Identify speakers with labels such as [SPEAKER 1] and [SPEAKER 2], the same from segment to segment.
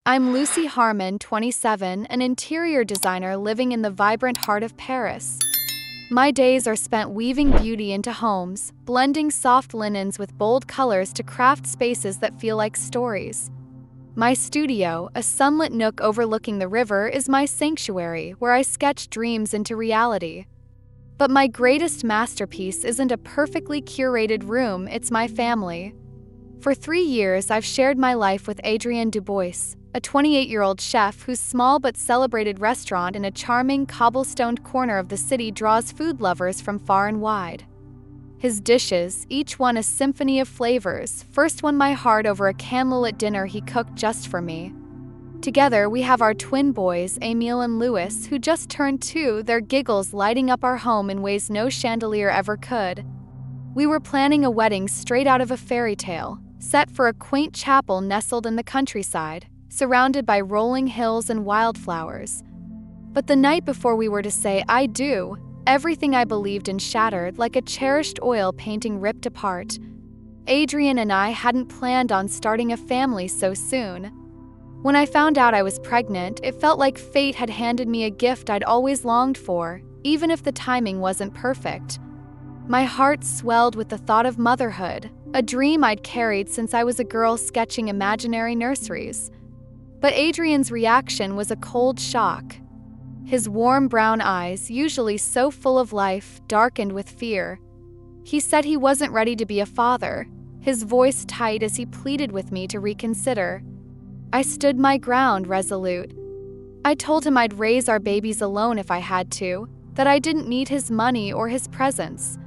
[SPEAKER 1] I'm Lucy Harmon, 27, an interior designer living in the vibrant heart of Paris. My days are spent weaving beauty into homes, blending soft linens with bold colors to craft spaces that feel like stories. My studio, a sunlit nook overlooking the river, is my sanctuary where I sketch dreams into reality. But my greatest masterpiece isn't a perfectly curated room, it's my family. For 3 years, I've shared my life with Adrien Dubois, a 28-year-old chef whose small but celebrated restaurant in a charming cobblestoned corner of the city draws food lovers from far and wide. His dishes, each one a symphony of flavors, first won my heart over a candlelit dinner he cooked just for me. Together, we have our twin boys, Emile and Louis, who just turned 2, their giggles lighting up our home in ways no chandelier ever could. We were planning a wedding straight out of a fairy tale, set for a quaint chapel nestled in the countryside, surrounded by rolling hills and wildflowers. But the night before we were to say "I do," everything I believed in shattered like a cherished oil painting ripped apart. Adrien and I hadn't planned on starting a family so soon. When I found out I was pregnant, it felt like fate had handed me a gift I'd always longed for, even if the timing wasn't perfect. My heart swelled with the thought of motherhood, a dream I'd carried since I was a girl sketching imaginary nurseries. But Adrien's reaction was a cold shock. His warm brown eyes, usually so full of life, darkened with fear. He said he wasn't ready to be a father, his voice tight as he pleaded with me to reconsider. I stood my ground, resolute. I told him I'd raise our babies alone if I had to, that I didn't need his money or his presence.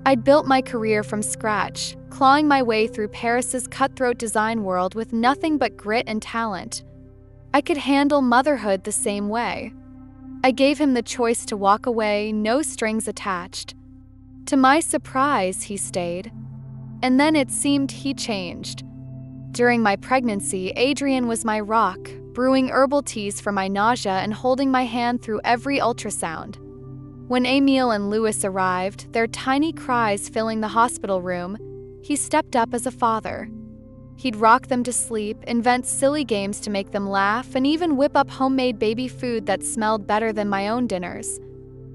[SPEAKER 1] I'd built my career from scratch, clawing my way through Paris's cutthroat design world with nothing but grit and talent. I could handle motherhood the same way. I gave him the choice to walk away, no strings attached. To my surprise, he stayed. And then it seemed he changed. During my pregnancy, Adrien was my rock, brewing herbal teas for my nausea and holding my hand through every ultrasound. When Emile and Louis arrived, their tiny cries filling the hospital room, he stepped up as a father. He'd rock them to sleep, invent silly games to make them laugh, and even whip up homemade baby food that smelled better than my own dinners.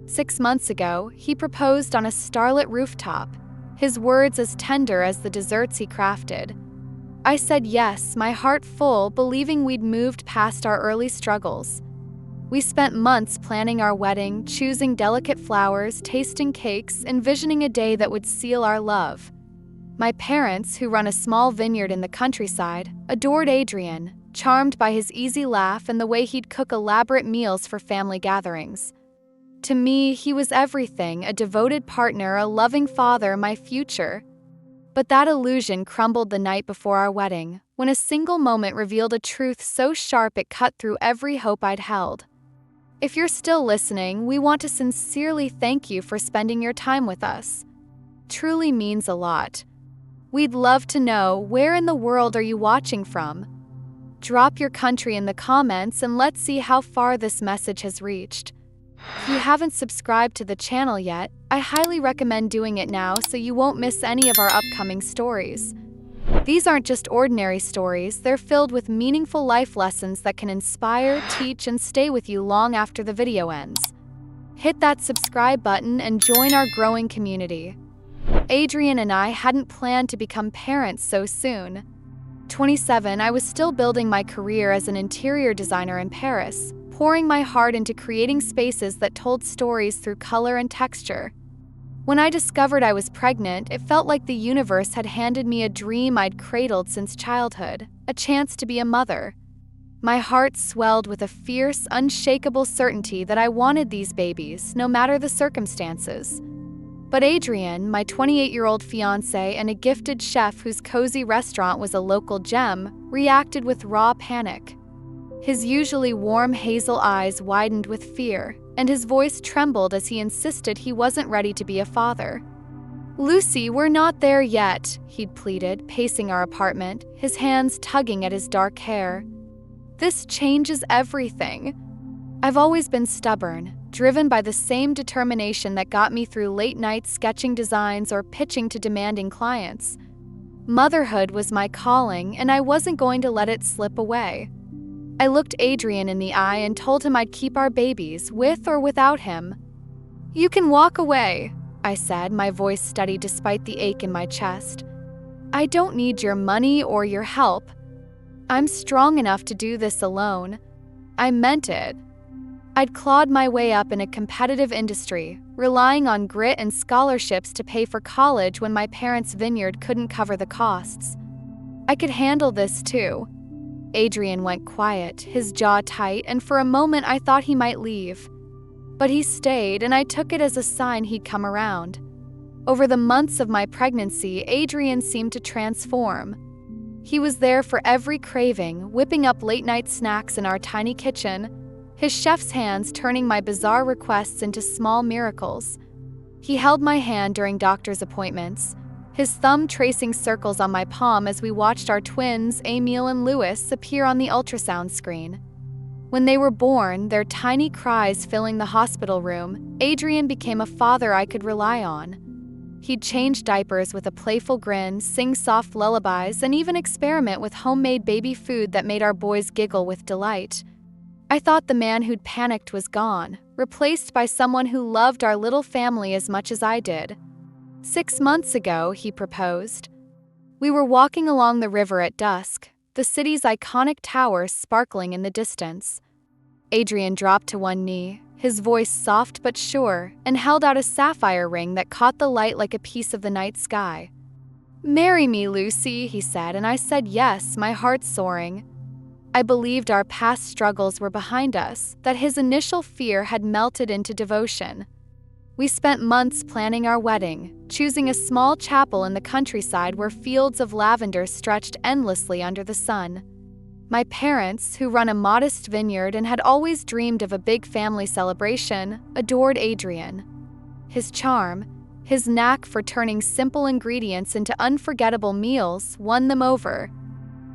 [SPEAKER 1] 6 months ago, he proposed on a starlit rooftop, his words as tender as the desserts he crafted. I said yes, my heart full, believing we'd moved past our early struggles. We spent months planning our wedding, choosing delicate flowers, tasting cakes, envisioning a day that would seal our love. My parents, who run a small vineyard in the countryside, adored Adrien, charmed by his easy laugh and the way he'd cook elaborate meals for family gatherings. To me, he was everything, a devoted partner, a loving father, my future. But that illusion crumbled the night before our wedding, when a single moment revealed a truth so sharp it cut through every hope I'd held. If you're still listening, we want to sincerely thank you for spending your time with us. Truly means a lot. We'd love to know, where in the world are you watching from? Drop your country in the comments and let's see how far this message has reached. If you haven't subscribed to the channel yet, I highly recommend doing it now so you won't miss any of our upcoming stories. These aren't just ordinary stories, they're filled with meaningful life lessons that can inspire, teach, and stay with you long after the video ends. Hit that subscribe button and join our growing community. Adrien and I hadn't planned to become parents so soon. 27, I was still building my career as an interior designer in Paris, pouring my heart into creating spaces that told stories through color and texture. When I discovered I was pregnant, it felt like the universe had handed me a dream I'd cradled since childhood, a chance to be a mother. My heart swelled with a fierce, unshakable certainty that I wanted these babies, no matter the circumstances. But Adrien, my 28-year-old fiancé and a gifted chef whose cozy restaurant was a local gem, reacted with raw panic. His usually warm hazel eyes widened with fear, and his voice trembled as he insisted he wasn't ready to be a father. "Lucy, we're not there yet," he'd pleaded, pacing our apartment, his hands tugging at his dark hair. "This changes everything." I've always been stubborn, driven by the same determination that got me through late nights sketching designs or pitching to demanding clients. Motherhood was my calling, and I wasn't going to let it slip away. I looked Adrian in the eye and told him I'd keep our babies, with or without him. "You can walk away," I said, my voice steady despite the ache in my chest. "I don't need your money or your help. I'm strong enough to do this alone." I meant it. I'd clawed my way up in a competitive industry, relying on grit and scholarships to pay for college when my parents' vineyard couldn't cover the costs. I could handle this too. Adrian went quiet, his jaw tight, and for a moment I thought he might leave. But he stayed, and I took it as a sign he'd come around. Over the months of my pregnancy, Adrian seemed to transform. He was there for every craving, whipping up late-night snacks in our tiny kitchen, his chef's hands turning my bizarre requests into small miracles. He held my hand during doctor's appointments, his thumb tracing circles on my palm as we watched our twins, Emil and Louis, appear on the ultrasound screen. When they were born, their tiny cries filling the hospital room, Adrian became a father I could rely on. He'd change diapers with a playful grin, sing soft lullabies, and even experiment with homemade baby food that made our boys giggle with delight. I thought the man who'd panicked was gone, replaced by someone who loved our little family as much as I did. 6 months ago, he proposed. We were walking along the river at dusk, the city's iconic towers sparkling in the distance. Adrian dropped to one knee, his voice soft but sure, and held out a sapphire ring that caught the light like a piece of the night sky. "Marry me, Lucy," he said, and I said yes, my heart soaring. I believed our past struggles were behind us, that his initial fear had melted into devotion. We spent months planning our wedding, choosing a small chapel in the countryside where fields of lavender stretched endlessly under the sun. My parents, who run a modest vineyard and had always dreamed of a big family celebration, adored Adrian. His charm, his knack for turning simple ingredients into unforgettable meals, won them over.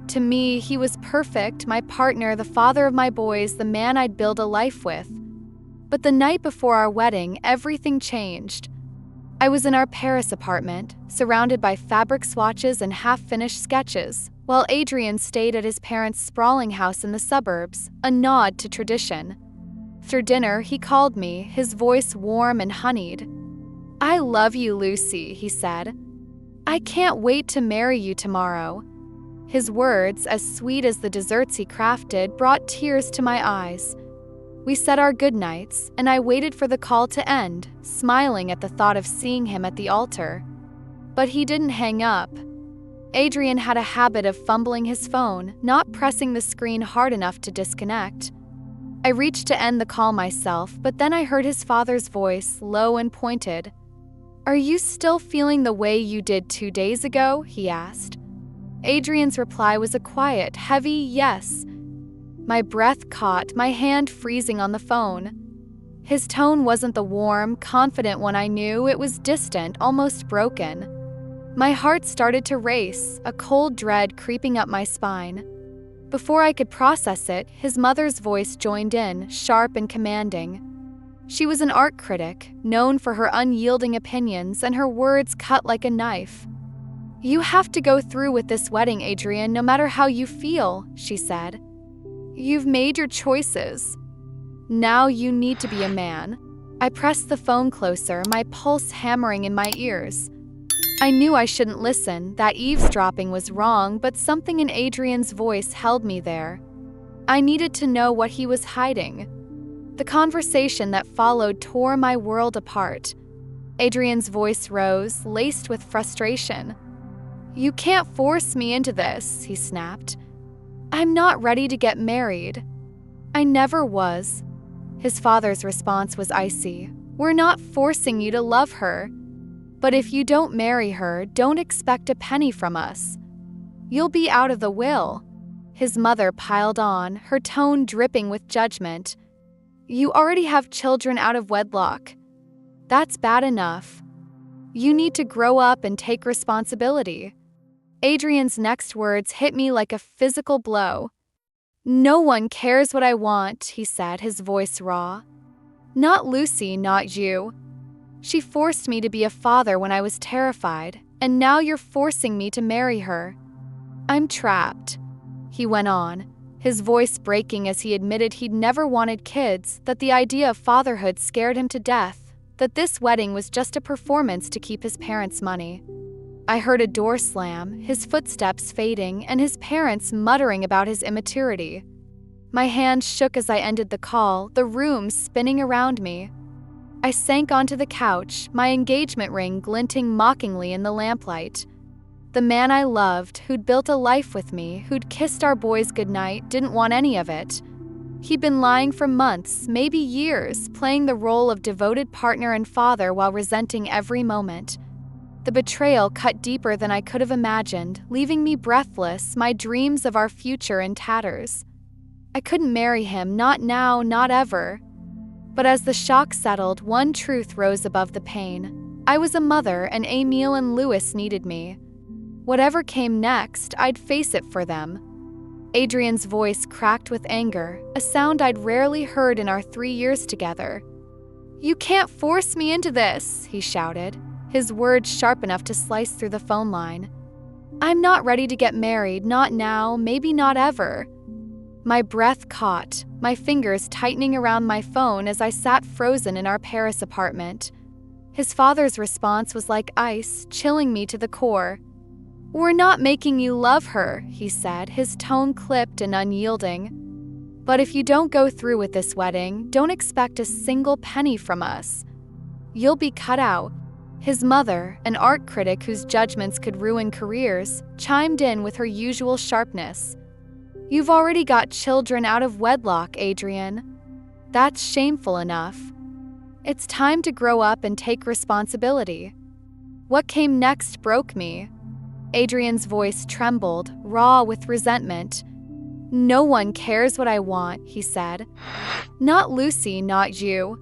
[SPEAKER 1] To me, he was perfect, my partner, the father of my boys, the man I'd build a life with. But the night before our wedding, everything changed. I was in our Paris apartment, surrounded by fabric swatches and half-finished sketches, while Adrian stayed at his parents' sprawling house in the suburbs, a nod to tradition. Through dinner, he called me, his voice warm and honeyed. "I love you, Lucy," he said. "I can't wait to marry you tomorrow." His words, as sweet as the desserts he crafted, brought tears to my eyes. We said our goodnights, and I waited for the call to end, smiling at the thought of seeing him at the altar. But he didn't hang up. Adrian had a habit of fumbling his phone, not pressing the screen hard enough to disconnect. I reached to end the call myself, but then I heard his father's voice, low and pointed. "Are you still feeling the way you did 2 days ago?" he asked. Adrian's reply was a quiet, heavy yes. My breath caught, my hand freezing on the phone. His tone wasn't the warm, confident one I knew, it was distant, almost broken. My heart started to race, a cold dread creeping up my spine. Before I could process it, his mother's voice joined in, sharp and commanding. She was an art critic, known for her unyielding opinions, and her words cut like a knife. "You have to go through with this wedding, Adrian, no matter how you feel," she said. "You've made your choices. Now you need to be a man." I pressed the phone closer, my pulse hammering in my ears. I knew I shouldn't listen, that eavesdropping was wrong, but something in Adrian's voice held me there. I needed to know what he was hiding. The conversation that followed tore my world apart. Adrian's voice rose, laced with frustration. "You can't force me into this," he snapped. "I'm not ready to get married." I never was. His father's response was icy. "We're not forcing you to love her. But if you don't marry her, don't expect a penny from us. You'll be out of the will." His mother piled on, her tone dripping with judgment. "You already have children out of wedlock. That's bad enough. You need to grow up and take responsibility." Adrian's next words hit me like a physical blow. "No one cares what I want," he said, his voice raw. "Not Lucy, not you. She forced me to be a father when I was terrified, and now you're forcing me to marry her. I'm trapped," he went on, his voice breaking as he admitted he'd never wanted kids, that the idea of fatherhood scared him to death, that this wedding was just a performance to keep his parents' money. I heard a door slam, his footsteps fading, and his parents muttering about his immaturity. My hands shook as I ended the call, the room spinning around me. I sank onto the couch, my engagement ring glinting mockingly in the lamplight. The man I loved, who'd built a life with me, who'd kissed our boys goodnight, didn't want any of it. He'd been lying for months, maybe years, playing the role of devoted partner and father while resenting every moment. The betrayal cut deeper than I could have imagined, leaving me breathless, my dreams of our future in tatters. I couldn't marry him, not now, not ever. But as the shock settled, one truth rose above the pain. I was a mother, and Emil and Louis needed me. Whatever came next, I'd face it for them. Adrian's voice cracked with anger, a sound I'd rarely heard in our 3 years together. "You can't force me into this," he shouted, his words sharp enough to slice through the phone line. "I'm not ready to get married, not now, maybe not ever." My breath caught, my fingers tightening around my phone as I sat frozen in our Paris apartment. His father's response was like ice, chilling me to the core. "We're not making you love her," he said, his tone clipped and unyielding. "But if you don't go through with this wedding, don't expect a single penny from us. You'll be cut out." His mother, an art critic whose judgments could ruin careers, chimed in with her usual sharpness. "You've already got children out of wedlock, Adrian. That's shameful enough. It's time to grow up and take responsibility." What came next broke me. Adrian's voice trembled, raw with resentment. "No one cares what I want," he said. "Not Lucy, not you.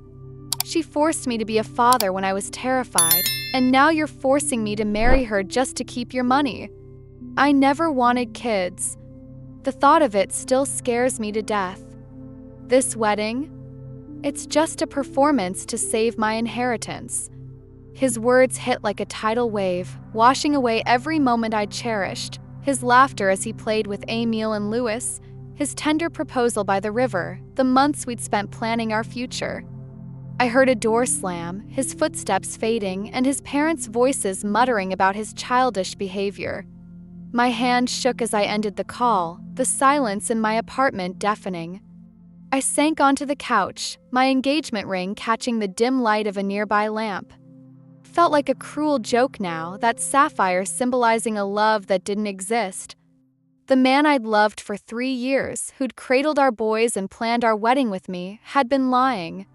[SPEAKER 1] She forced me to be a father when I was terrified, and now you're forcing me to marry her just to keep your money. I never wanted kids. The thought of it still scares me to death. This wedding? It's just a performance to save my inheritance." His words hit like a tidal wave, washing away every moment I'd cherished, his laughter as he played with Emil and Louis, his tender proposal by the river, the months we'd spent planning our future. I heard a door slam, his footsteps fading, and his parents' voices muttering about his childish behavior. My hand shook as I ended the call, the silence in my apartment deafening. I sank onto the couch, my engagement ring catching the dim light of a nearby lamp. Felt like a cruel joke now, that sapphire symbolizing a love that didn't exist. The man I'd loved for 3 years, who'd cradled our boys and planned our wedding with me, had been lying.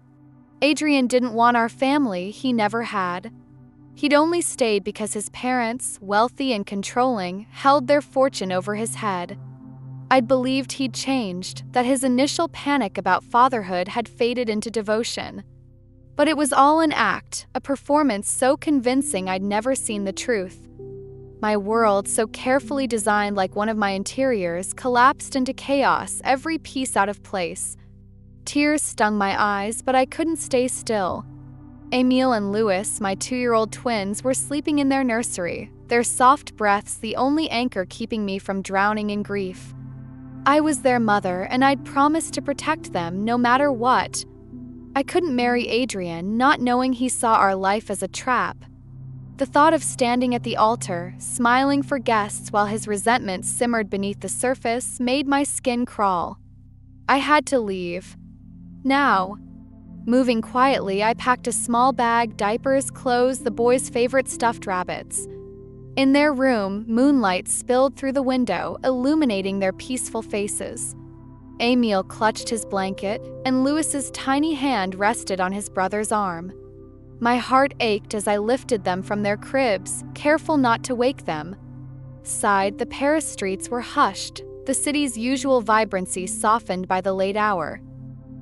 [SPEAKER 1] Adrian didn't want our family, he never had. He'd only stayed because his parents, wealthy and controlling, held their fortune over his head. I'd believed he'd changed, that his initial panic about fatherhood had faded into devotion. But it was all an act, a performance so convincing I'd never seen the truth. My world, so carefully designed like one of my interiors, collapsed into chaos, every piece out of place. Tears stung my eyes, but I couldn't stay still. Emil and Louis, my 2-year-old twins, were sleeping in their nursery, their soft breaths the only anchor keeping me from drowning in grief. I was their mother, and I'd promised to protect them no matter what. I couldn't marry Adrian, not knowing he saw our life as a trap. The thought of standing at the altar, smiling for guests while his resentment simmered beneath the surface, made my skin crawl. I had to leave. Now. Moving quietly, I packed a small bag, diapers, clothes, the boys' favorite stuffed rabbits. In their room, moonlight spilled through the window, illuminating their peaceful faces. Emil clutched his blanket, and Louis's tiny hand rested on his brother's arm. My heart ached as I lifted them from their cribs, careful not to wake them. Side, the Paris streets were hushed, the city's usual vibrancy softened by the late hour.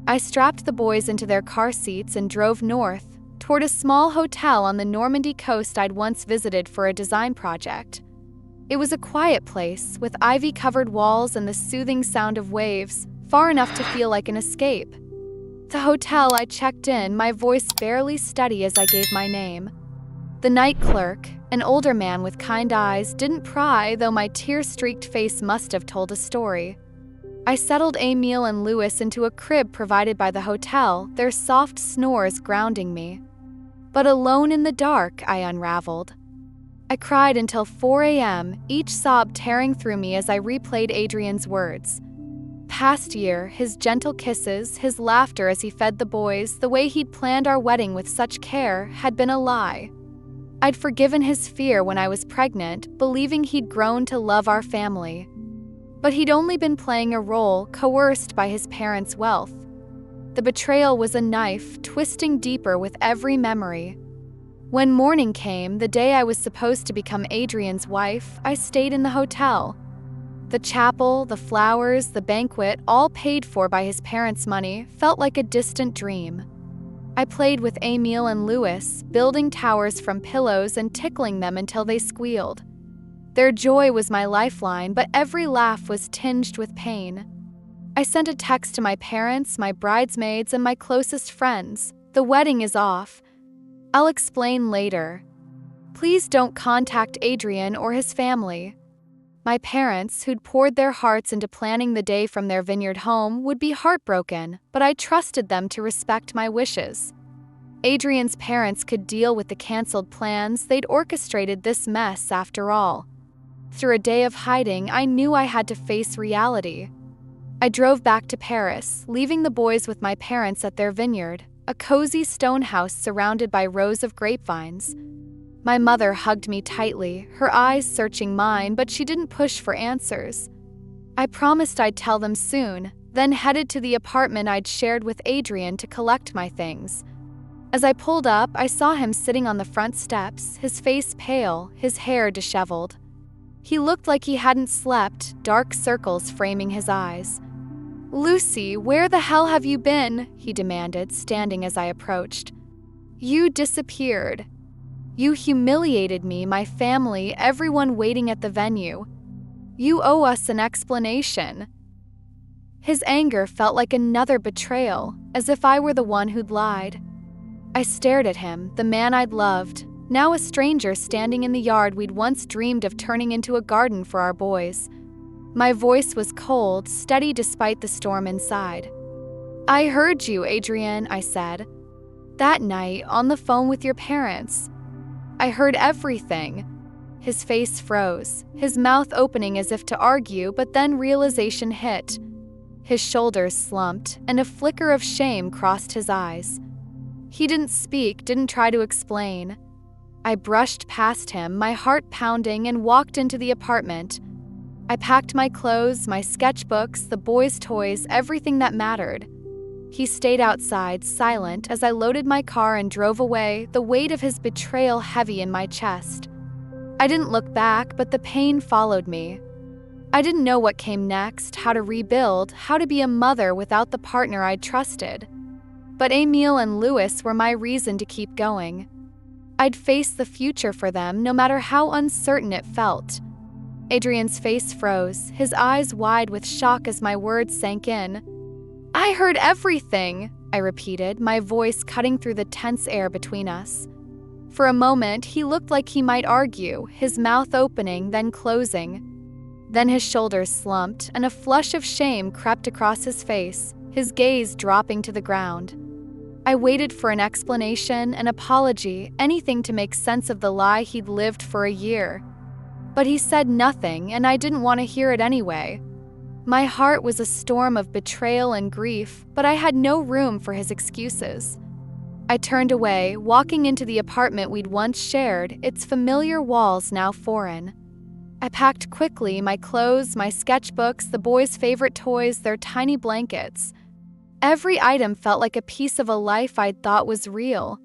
[SPEAKER 1] I strapped the boys into their car seats and drove north, toward a small hotel on the Normandy coast I'd once visited for a design project. It was a quiet place, with ivy-covered walls and the soothing sound of waves, far enough to feel like an escape. The hotel I checked in, my voice barely steady as I gave my name. The night clerk, an older man with kind eyes, didn't pry, though my tear-streaked face must have told a story. I settled Emil and Louis into a crib provided by the hotel, their soft snores grounding me. But alone in the dark, I unraveled. I cried until 4 a.m., each sob tearing through me as I replayed Adrian's words. Past year, his gentle kisses, his laughter as he fed the boys, the way he'd planned our wedding with such care, had been a lie. I'd forgiven his fear when I was pregnant, believing he'd grown to love our family. But he'd only been playing a role, coerced by his parents' wealth. The betrayal was a knife, twisting deeper with every memory. When morning came, the day I was supposed to become Adrian's wife, I stayed in the hotel. The chapel, the flowers, the banquet, all paid for by his parents' money, felt like a distant dream. I played with Emil and Louis, building towers from pillows and tickling them until they squealed. Their joy was my lifeline, but every laugh was tinged with pain. I sent a text to my parents, my bridesmaids, and my closest friends. The wedding is off. I'll explain later. Please don't contact Adrian or his family. My parents, who'd poured their hearts into planning the day from their vineyard home, would be heartbroken, but I trusted them to respect my wishes. Adrian's parents could deal with the canceled plans. They'd orchestrated this mess after all. Through a day of hiding, I knew I had to face reality. I drove back to Paris, leaving the boys with my parents at their vineyard, a cozy stone house surrounded by rows of grapevines. My mother hugged me tightly, her eyes searching mine, but she didn't push for answers. I promised I'd tell them soon, then headed to the apartment I'd shared with Adrian to collect my things. As I pulled up, I saw him sitting on the front steps, his face pale, his hair disheveled. He looked like he hadn't slept, dark circles framing his eyes. "Lucy, where the hell have you been?" he demanded, standing as I approached. "You disappeared. You humiliated me, my family, everyone waiting at the venue. You owe us an explanation." His anger felt like another betrayal, as if I were the one who'd lied. I stared at him, the man I'd loved, now a stranger standing in the yard we'd once dreamed of turning into a garden for our boys. My voice was cold, steady despite the storm inside. "I heard you, Adrian," I said. "That night, on the phone with your parents. I heard everything." His face froze, his mouth opening as if to argue, but then realization hit. His shoulders slumped, and a flicker of shame crossed his eyes. He didn't speak, didn't try to explain. I brushed past him, my heart pounding, and walked into the apartment. I packed my clothes, my sketchbooks, the boys' toys, everything that mattered. He stayed outside, silent, as I loaded my car and drove away, the weight of his betrayal heavy in my chest. I didn't look back, but the pain followed me. I didn't know what came next, how to rebuild, how to be a mother without the partner I'd trusted. But Emil and Louis were my reason to keep going. I'd face the future for them, no matter how uncertain it felt. Adrian's face froze, his eyes wide with shock as my words sank in. "I heard everything," I repeated, my voice cutting through the tense air between us. For a moment, he looked like he might argue, his mouth opening, then closing. Then his shoulders slumped, and a flush of shame crept across his face, his gaze dropping to the ground. I waited for an explanation, an apology, anything to make sense of the lie he'd lived for a year. But he said nothing, and I didn't want to hear it anyway. My heart was a storm of betrayal and grief, but I had no room for his excuses. I turned away, walking into the apartment we'd once shared, its familiar walls now foreign. I packed quickly, my clothes, my sketchbooks, the boys' favorite toys, their tiny blankets. Every item felt like a piece of a life I'd thought was real.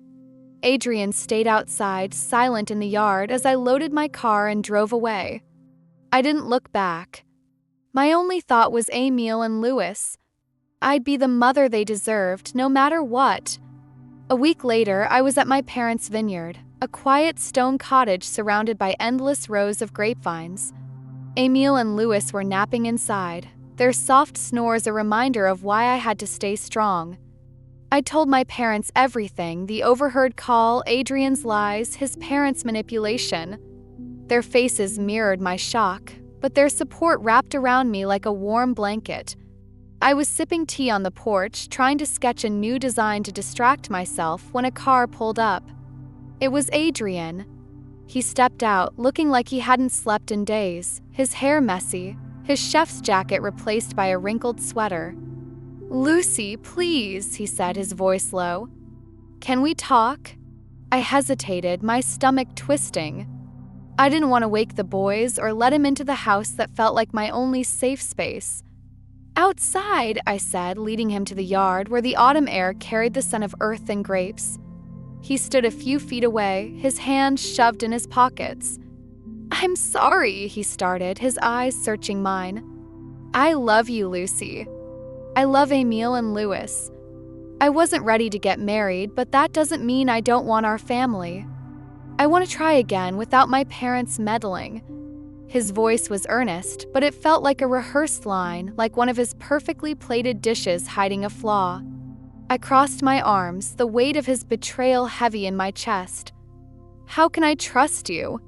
[SPEAKER 1] Adrian stayed outside, silent in the yard, as I loaded my car and drove away. I didn't look back. My only thought was Emil and Louis. I'd be the mother they deserved, no matter what. A week later, I was at my parents' vineyard, a quiet stone cottage surrounded by endless rows of grapevines. Emil and Louis were napping inside, their soft snores a reminder of why I had to stay strong. I told my parents everything, the overheard call, Adrian's lies, his parents' manipulation. Their faces mirrored my shock, but their support wrapped around me like a warm blanket. I was sipping tea on the porch, trying to sketch a new design to distract myself when a car pulled up. It was Adrian. He stepped out, looking like he hadn't slept in days, his hair messy, his chef's jacket replaced by a wrinkled sweater. "Lucy, please," he said, his voice low. "Can we talk?" I hesitated, my stomach twisting. I didn't want to wake the boys or let him into the house that felt like my only safe space. "Outside," I said, leading him to the yard where the autumn air carried the scent of earth and grapes. He stood a few feet away, his hands shoved in his pockets. "I'm sorry," he started, his eyes searching mine. "I love you, Lucy. I love Emil and Louis. I wasn't ready to get married, but that doesn't mean I don't want our family. I want to try again without my parents meddling." His voice was earnest, but it felt like a rehearsed line, like one of his perfectly plated dishes hiding a flaw. I crossed my arms, the weight of his betrayal heavy in my chest. "How can I trust you?"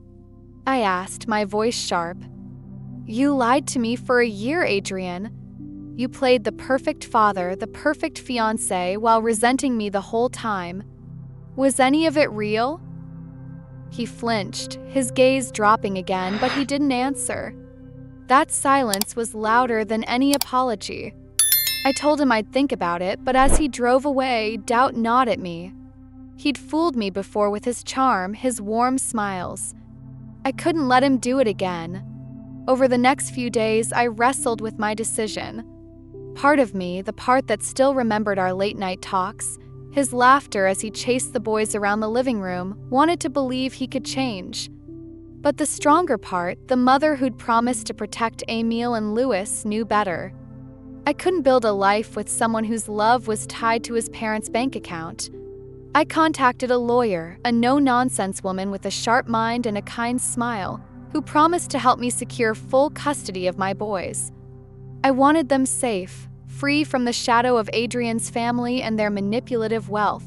[SPEAKER 1] I asked, my voice sharp. "You lied to me for a year, Adrian. You played the perfect father, the perfect fiancé, while resenting me the whole time. Was any of it real?" He flinched, his gaze dropping again, but he didn't answer. That silence was louder than any apology. I told him I'd think about it, but as he drove away, doubt gnawed at me. He'd fooled me before with his charm, his warm smiles. I couldn't let him do it again. Over the next few days, I wrestled with my decision. Part of me, the part that still remembered our late-night talks, his laughter as he chased the boys around the living room, wanted to believe he could change. But the stronger part, the mother who'd promised to protect Emil and Louis, knew better. I couldn't build a life with someone whose love was tied to his parents' bank account. I contacted a lawyer, a no-nonsense woman with a sharp mind and a kind smile, who promised to help me secure full custody of my boys. I wanted them safe, free from the shadow of Adrian's family and their manipulative wealth.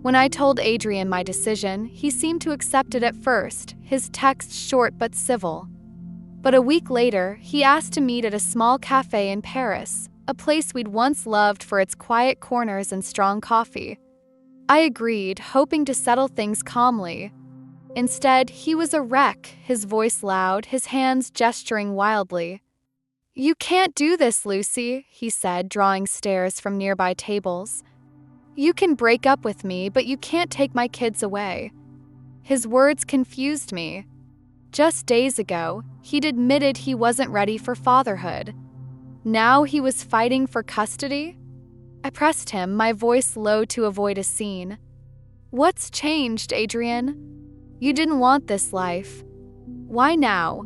[SPEAKER 1] When I told Adrian my decision, he seemed to accept it at first, his text short but civil. But a week later, he asked to meet at a small cafe in Paris, a place we'd once loved for its quiet corners and strong coffee. I agreed, hoping to settle things calmly. Instead, he was a wreck, his voice loud, his hands gesturing wildly. "You can't do this, Lucy," he said, drawing stares from nearby tables. "You can break up with me, but you can't take my kids away." His words confused me. Just days ago, he'd admitted he wasn't ready for fatherhood. Now he was fighting for custody? I pressed him, my voice low to avoid a scene. "What's changed, Adrian? You didn't want this life. Why now?"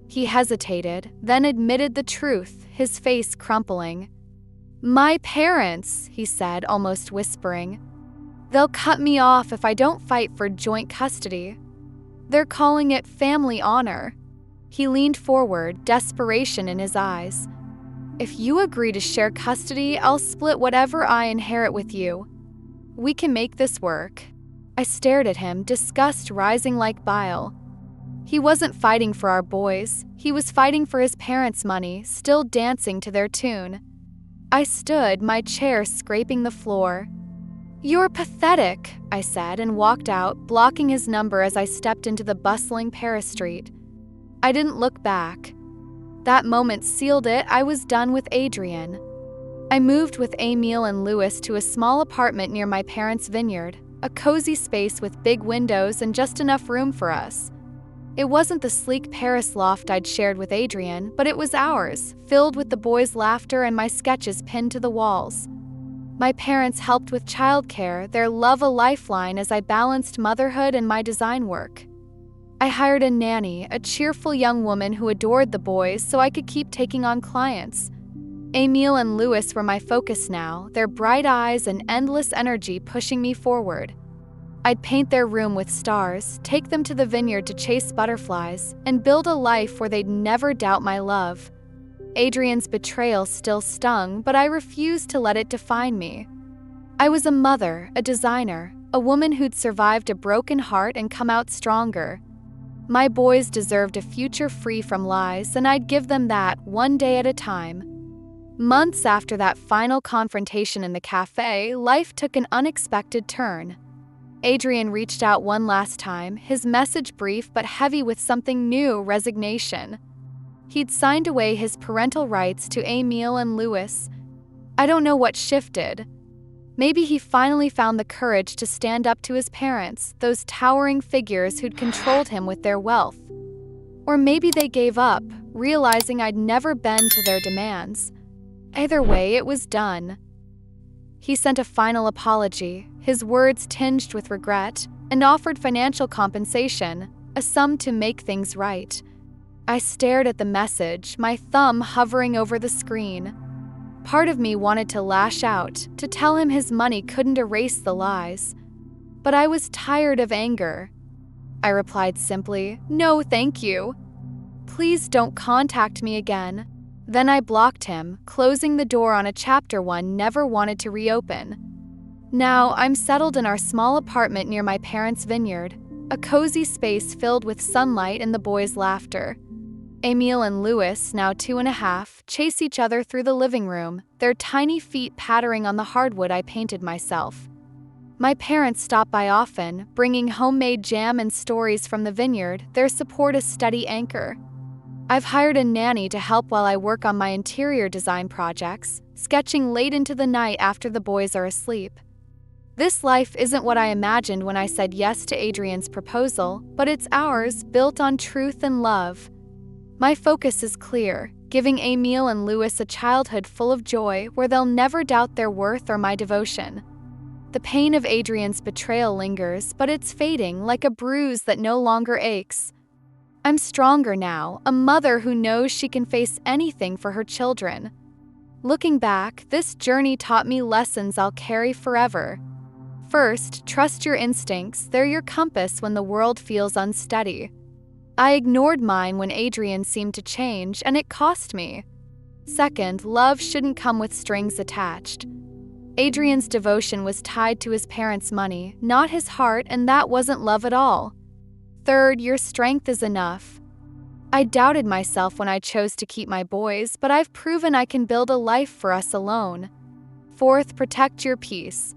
[SPEAKER 1] He hesitated, then admitted the truth, his face crumpling. "My parents," he said, almost whispering. "They'll cut me off if I don't fight for joint custody. They're calling it family honor." He leaned forward, desperation in his eyes. "If you agree to share custody, I'll split whatever I inherit with you. We can make this work." I stared at him, disgust rising like bile. He wasn't fighting for our boys. He was fighting for his parents' money, still dancing to their tune. I stood, my chair scraping the floor. "You're pathetic," I said, and walked out, blocking his number as I stepped into the bustling Paris street. I didn't look back. That moment sealed it. I was done with Adrian. I moved with Emil and Louis to a small apartment near my parents' vineyard, a cozy space with big windows and just enough room for us. It wasn't the sleek Paris loft I'd shared with Adrian, but it was ours, filled with the boys' laughter and my sketches pinned to the walls. My parents helped with childcare, their love a lifeline as I balanced motherhood and my design work. I hired a nanny, a cheerful young woman who adored the boys so I could keep taking on clients. Emil and Louis were my focus now, their bright eyes and endless energy pushing me forward. I'd paint their room with stars, take them to the vineyard to chase butterflies, and build a life where they'd never doubt my love. Adrian's betrayal still stung, but I refused to let it define me. I was a mother, a designer, a woman who'd survived a broken heart and come out stronger. My boys deserved a future free from lies, and I'd give them that one day at a time. Months after that final confrontation in the cafe, life took an unexpected turn. Adrian reached out one last time, his message brief but heavy with something new: resignation. He'd signed away his parental rights to Emil and Louis. I don't know what shifted. Maybe he finally found the courage to stand up to his parents, those towering figures who'd controlled him with their wealth. Or maybe they gave up, realizing I'd never bend to their demands. Either way, it was done. He sent a final apology, his words tinged with regret, and offered financial compensation, a sum to make things right. I stared at the message, my thumb hovering over the screen. Part of me wanted to lash out, to tell him his money couldn't erase the lies. But I was tired of anger. I replied simply, "No, thank you. Please don't contact me again." Then I blocked him, closing the door on a chapter one never wanted to reopen. Now, I'm settled in our small apartment near my parents' vineyard, a cozy space filled with sunlight and the boys' laughter. Emil and Louis, now 2.5, chase each other through the living room, their tiny feet pattering on the hardwood I painted myself. My parents stop by often, bringing homemade jam and stories from the vineyard, their support a steady anchor. I've hired a nanny to help while I work on my interior design projects, sketching late into the night after the boys are asleep. This life isn't what I imagined when I said yes to Adrian's proposal, but it's ours, built on truth and love. My focus is clear, giving Emil and Louis a childhood full of joy where they'll never doubt their worth or my devotion. The pain of Adrian's betrayal lingers, but it's fading like a bruise that no longer aches. I'm stronger now, a mother who knows she can face anything for her children. Looking back, this journey taught me lessons I'll carry forever. First, trust your instincts, they're your compass when the world feels unsteady. I ignored mine when Adrian seemed to change, and it cost me. Second, love shouldn't come with strings attached. Adrian's devotion was tied to his parents' money, not his heart, and that wasn't love at all. Third, your strength is enough. I doubted myself when I chose to keep my boys, but I've proven I can build a life for us alone. Fourth, protect your peace.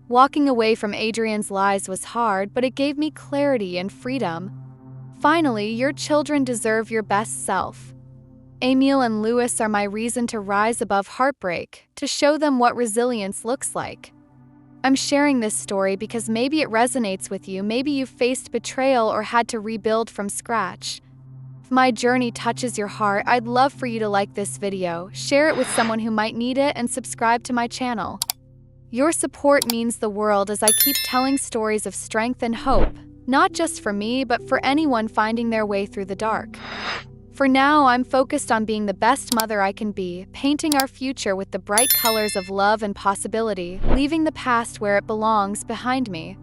[SPEAKER 1] Walking away from Adrian's lies was hard, but it gave me clarity and freedom. Finally, your children deserve your best self. Emil and Louis are my reason to rise above heartbreak, to show them what resilience looks like. I'm sharing this story because maybe it resonates with you, maybe you've faced betrayal or had to rebuild from scratch. If my journey touches your heart, I'd love for you to like this video, share it with someone who might need it, and subscribe to my channel. Your support means the world as I keep telling stories of strength and hope, not just for me, but for anyone finding their way through the dark. For now, I'm focused on being the best mother I can be, painting our future with the bright colors of love and possibility, leaving the past where it belongs behind me.